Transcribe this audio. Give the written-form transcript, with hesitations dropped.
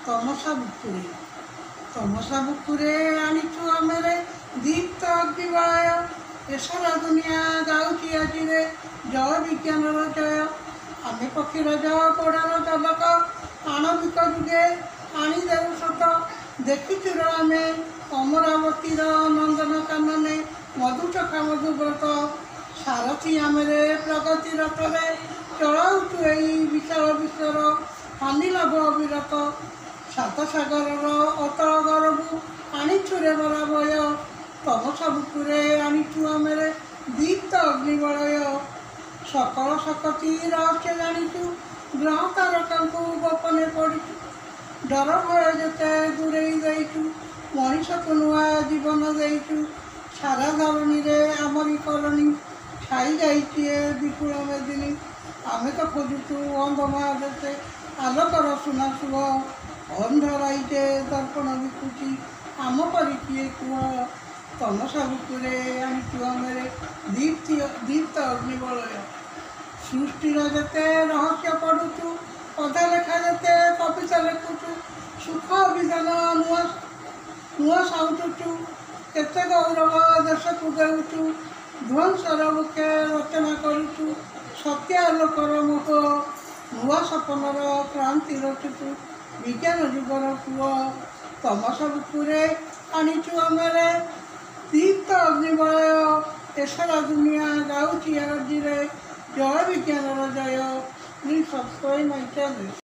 ତମସା ବୁକୁରେ ତମସା ବୁକୁରେ ଆଣିଛୁ ଆମେରେ ଦୀପ୍ତ ଅଗ୍ନିବଳୟ। ଏସାରା ଦୁନିଆ ଗାଉଛି ଆଜିରେ ଜୟ ବିଜ୍ଞାନର ଜୟ। ଆମେ ପକ୍ଷୀରଜ ଗୋଡ଼ର ଜଲକ ଆଣବିକ ଯୁଗେ ଆଣିଦେଉ ସତ। ଦେଖିଚୁର ଆମେ ଅମରାବତୀର ନନ୍ଦନ କାନନେ ମଧୁଚଖା ମଧୁବ୍ରତ। ସାରଥି ଆମେରେ ପ୍ରଗତି ରଥରେ ଚଳାଉଛୁ ଏଇ ବିଶାଳ ବିଶ୍ୱର ହାନି ଲାଭ ଅବିରତ। ସାତ ସାଗରର ଅତଳ ଗରବୁ ଆଣିଛୁ ରେ ବରାବୟ। ତମସା ବୁକୁରେ ଆଣିଛୁ ଆମେରେ ଦୀପ୍ତ ଅଗ୍ନିବଳୟ। ସକଳ ଶକତି ରହସ୍ୟ ଜାଣିଛୁ ଗ୍ରହ ତାରକାଙ୍କୁ ଗୋପନେ ପଡ଼ିଛୁ। ଡର ଭୟ ଯେତେ ଦୂରେଇ ଦେଇଛୁ ମଣିଷକୁ ନୂଆ ଜୀବନ ଦେଇଛୁ। ସାରା ଧରଣୀରେ ଆମରି କରଣୀ ଛାଇ ଯାଇଛି ଏ ବିପୁଳ ମେଦିନୀ। ଆମେ ତ ଖୋଜୁଛୁ ଅନ୍ଧ ମହାଦେଶେ ଆଲୋକର ସୁନା ଶୁଭ। ଅନ୍ଧରାଇଟେ ଦର୍ପଣ ବିକୁଛି ଆମ ପରି କିଏ କୁହ। ତମସା ବୁକୁରେ ଆଣିଛୁ ଆମେରେ ଦୀପ୍ତ ଅଗ୍ନିବଳୟ। ସୃଷ୍ଟିର ଯେତେ ରହସ୍ୟ ପଢ଼ୁଛୁ ଅଧା ଲେଖା ଯେତେ କବିତା ଲେଖୁଛୁ। ସୁଖ ଅଭିଯାନ ନୂଆ ସାଉଁଟୁଛୁ କେତେ ଗୌରବ ଦେଶକୁ ଦେଉଛୁ। ଧ୍ୱଂସର ବୁକେ ରଚନା କରୁଛୁ ସତ୍ୟ ଆଲୋକର ମୋହ। ନୂଆ ସପନର କ୍ରାନ୍ତି ରଚୁଛୁ ବିଜ୍ଞାନ ଯୁଗର ପୁଅ। ତମସା ବୁକୁରେ ଆଣିଛୁ ଆମେରେ ଦୀପ୍ତ ଅଗ୍ନିବଳୟ। ଏସାରା ଦୁନିଆ ଗାଉଛି ଆଜିରେ ଜୟ ବିଜ୍ଞାନର ଜୟ। Please subscribe my channel.